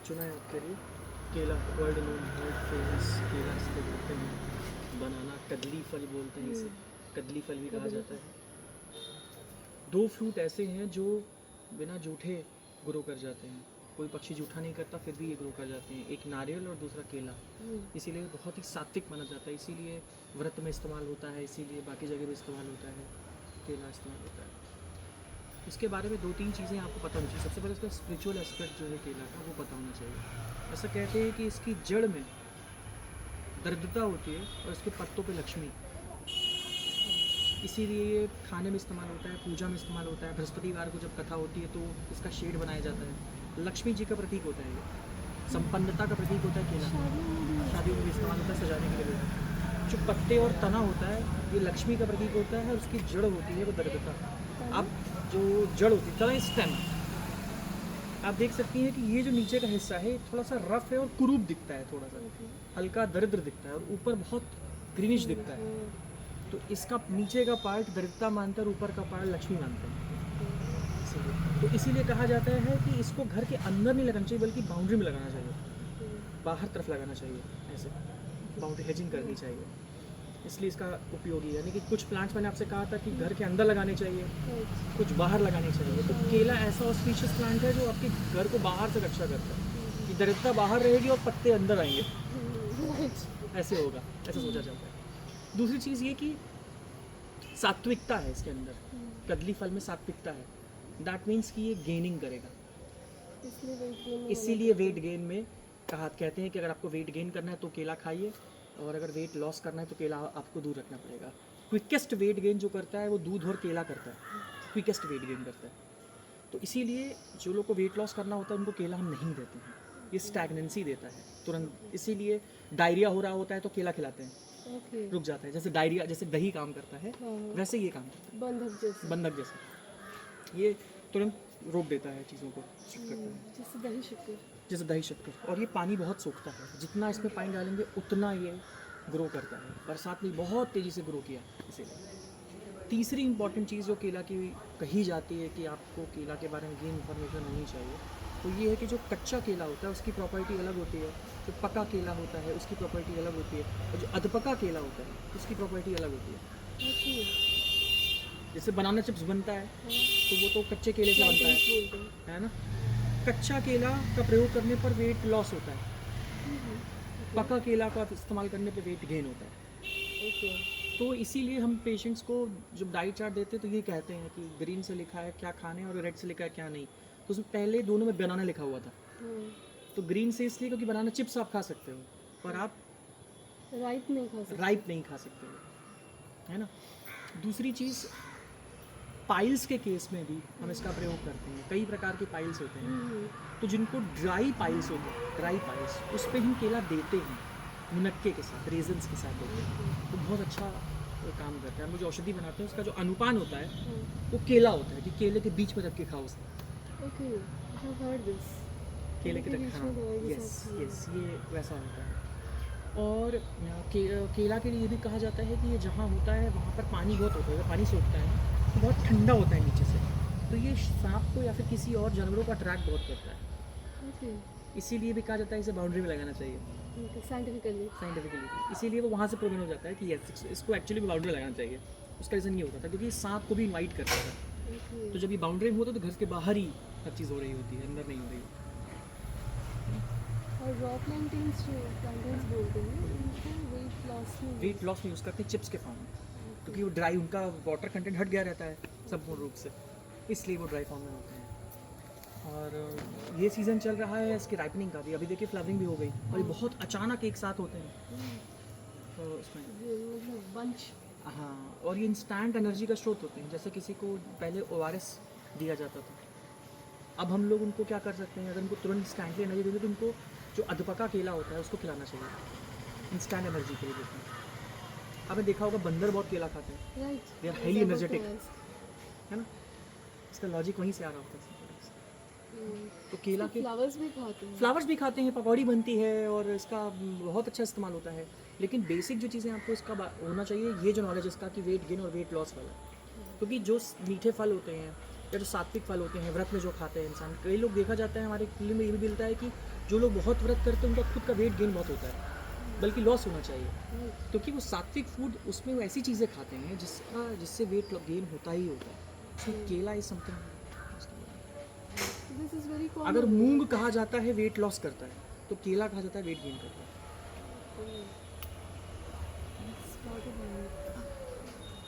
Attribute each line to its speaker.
Speaker 1: चुना है आपके लिए केला, वर्ल्ड नोन वर्ल्ड फेमस केला इसको बोलते हैं, बनाना कदली फल बोलते हैं इसे, कदली फल भी कहा जाता है। दो फ्रूट ऐसे हैं जो बिना जूठे ग्रो कर जाते हैं, कोई पक्षी जूठा नहीं करता फिर भी ये ग्रो कर जाते हैं, एक नारियल और दूसरा केला। इसीलिए बहुत ही सात्विक माना जाता है, इसीलिए व्रत में इस्तेमाल होता है, इसीलिए बाकी जगह भी इस्तेमाल होता है, केला इस्तेमाल होता है। इसके बारे में 2-3 चीज़ें आपको पता होनी चाहिए। सबसे पहले इसका स्पिरिचुअल एस्पेक्ट जो है केला का वो पता होना चाहिए। ऐसा कहते हैं कि इसकी जड़ में दरिद्रता होती है और इसके पत्तों पे लक्ष्मी, इसीलिए ये खाने में इस्तेमाल होता है, पूजा में इस्तेमाल होता है। बृहस्पतिवार को जब कथा होती है तो इसका शेड बनाया जाता है, लक्ष्मी जी का प्रतीक होता है ये, संपन्नता का प्रतीक होता है केला। शादियों में भी इस्तेमाल होता है सजाने के लिए। जो पत्ते और तना होता है ये लक्ष्मी का प्रतीक होता है और उसकी जड़ होती है वो दरिद्रता। अब जो जड़ होती है तना, स्टेम, आप देख सकती हैं कि ये जो नीचे का हिस्सा है थोड़ा सा रफ है और कुरूप दिखता है, थोड़ा सा हल्का दरिद्र दिखता है और ऊपर बहुत ग्रीनिश दिखता है। तो इसका नीचे का पार्ट दरिद्रता मानते हैं और ऊपर का पार्ट लक्ष्मी मानते हैं। तो इसीलिए कहा जाता है कि इसको घर के अंदर नहीं लगाना चाहिए बल्कि बाउंड्री में लगाना चाहिए, बाहर तरफ लगाना चाहिए, ऐसे बाउंड्री हेजिंग करनी चाहिए। इसलिए इसका उपयोगी है। यानी कि कुछ प्लांट्स मैंने आपसे कहा था कि घर के अंदर लगाने चाहिए, कुछ बाहर लगाने चाहिए। तो केला ऐसा ऑस्पिशियस प्लांट है जो आपके घर को बाहर से रक्षा करता है कि दरिद्रता बाहर रहेगी और पत्ते अंदर आएंगे, ऐसे होगा, ऐसा सोचा जाता है। दूसरी चीज़ ये कि सात्विकता है इसके अंदर, कदली फल में सात्विकता है। दैट मीन्स कि ये गेनिंग करेगा, इसीलिए वेट गेन में कहते हैं कि अगर आपको वेट गेन करना है तो केला खाइए, और अगर वेट लॉस करना है तो केला आपको दूर रखना पड़ेगा। क्विकेस्ट वेट गेन जो करता है वो दूध और केला करता है, क्विकेस्ट वेट गेन करता है। तो इसीलिए जो लोग को वेट लॉस करना होता है उनको केला हम नहीं देते हैं, ये स्टैग्नेंसी देता है तुरंत। इसीलिए डायरिया हो रहा होता है तो केला खिलाते हैं, रुक जाता है। जैसे डायरिया, जैसे दही काम करता है वैसे ये काम करता है, बंधक जैसे ये तुरंत रोक देता है चीज़ों को, करता है जैसे दही शक्कर। और ये पानी बहुत सोखता है, जितना इसमें पानी डालेंगे उतना ये ग्रो करता है। बरसात में बहुत तेज़ी से ग्रो किया इसीलिए। तीसरी इंपॉर्टेंट चीज़ जो केला की कही जाती है कि आपको केला के बारे में ये इन्फॉर्मेशन होनी चाहिए, तो ये है कि जो कच्चा केला होता है उसकी प्रॉपर्टी अलग होती है, जो पका केला होता है उसकी प्रॉपर्टी अलग होती है, और जो अधपका केला होता है उसकी प्रॉपर्टी अलग होती है। जैसे बनाना चिप्स बनता है तो वो तो कच्चे केले से बनता है ना। कच्चा केला का प्रयोग करने पर वेट लॉस होता है, पका केला का इस्तेमाल करने पर वेट गेन होता है। तो इसीलिए हम पेशेंट्स को जब डाइट चार्ट देते हैं तो ये कहते हैं कि ग्रीन से लिखा है क्या खाने और रेड से लिखा है क्या नहीं। तो उसमें पहले दोनों में बनाना लिखा हुआ था, तो ग्रीन से इसलिए क्योंकि बनाना चिप्स आप खा सकते हो पर आप राइप नहीं खा सकते हो, है ना। दूसरी चीज़, पाइल्स के केस में भी हम इसका प्रयोग करते हैं। कई प्रकार के पाइल्स होते हैं, तो जिनको ड्राई पाइल्स होते हैं, ड्राई पाइल्स, उस पर हम केला देते हैं मुनक्के के साथ, रेजन्स के साथ देते हैं, तो बहुत अच्छा काम करता है। हम जो औषधि बनाते हैं उसका जो अनुपान होता है वो केला होता है कि केले के बीच में रख के खाओ उसे। केले के रख, हाँ, यस, ये वैसा होता है। और केला के लिए ये भी कहा जाता है कि ये जहाँ होता है वहाँ पर पानी बहुत होता है, पानी सोखता है तो बहुत ठंडा होता है नीचे से, तो ये सांप को या फिर किसी और जानवरों को अट्रैक्ट बहुत करता है। इसीलिए भी कहा जाता है इसे बाउंड्री में लगाना चाहिए, साइंटिफिकली। इसीलिए वो वहाँ से प्रूवन हो जाता है कि यस, इसको एक्चुअली भी बाउंड्री में लगाना चाहिए। उसका रीज़न ये होता था क्योंकि सांप को भी इन्वाइट करता था, तो जब ये बाउंड्री में होता है तो घर के बाहर ही हर चीज़ हो रही होती है, अंदर नहीं हो रही है।
Speaker 2: और रॉ प्लांटेन्स जो प्लांटेन्स बोलते हैं उनको
Speaker 1: वेट लॉस में यूज़ करते हैं चिप्स के फॉर्म में, क्योंकि वो ड्राई, उनका वाटर कंटेंट हट गया रहता है संपूर्ण रूप से, इसलिए वो ड्राई फॉर्म में होते हैं। और ये सीज़न चल रहा है इसकी राइपनिंग का भी, अभी देखिए फ्लावरिंग भी हो गई, और ये बहुत अचानक एक साथ होते हैं तो उसमें
Speaker 2: बंच,
Speaker 1: हाँ। और ये इंस्टेंट एनर्जी का स्रोत होते हैं। जैसे किसी को पहले ORS दिया जाता था, अब हम लोग उनको क्या कर सकते हैं, अगर उनको तुरंत इंस्टेंटली एनर्जी देते तो उनको जो अधपका केला होता है उसको खिलाना चाहिए इंस्टेंट एनर्जी के लिए देते हैं। आपने देखा होगा बंदर बहुत केला खाते हैं, दे आर हाईली एनर्जेटिक, है ना। इसका लॉजिक वहीं से आ रहा होता है। तो केला के फ्लावर्स भी खाते हैं, पकौड़ी बनती है और इसका बहुत अच्छा इस्तेमाल होता है। लेकिन बेसिक जो चीज़ें आपको इसका होना चाहिए, ये जो नॉलेज इसका कि वेट गेन और वेट लॉस वाला, क्योंकि जो मीठे फल होते हैं या जो सात्विक फल होते हैं व्रत में जो खाते हैं इंसान, कई लोग देखा जाता है हमारे क्लिनिक में ये भी मिलता है कि जो लोग बहुत व्रत करते हैं उनका खुद का वेट गेन बहुत होता है, बल्कि लॉस होना चाहिए,
Speaker 2: Right.
Speaker 1: क्योंकि वो सात्विक फूड उसमें वो ऐसी चीज़ें खाते हैं जिससे वेट गेन होता ही होता है। सो केला is something.
Speaker 2: This is very common.
Speaker 1: अगर मूंग कहा जाता है वेट लॉस करता है, तो केला कहा जाता है वेट गेन करता है।
Speaker 2: It's part of life.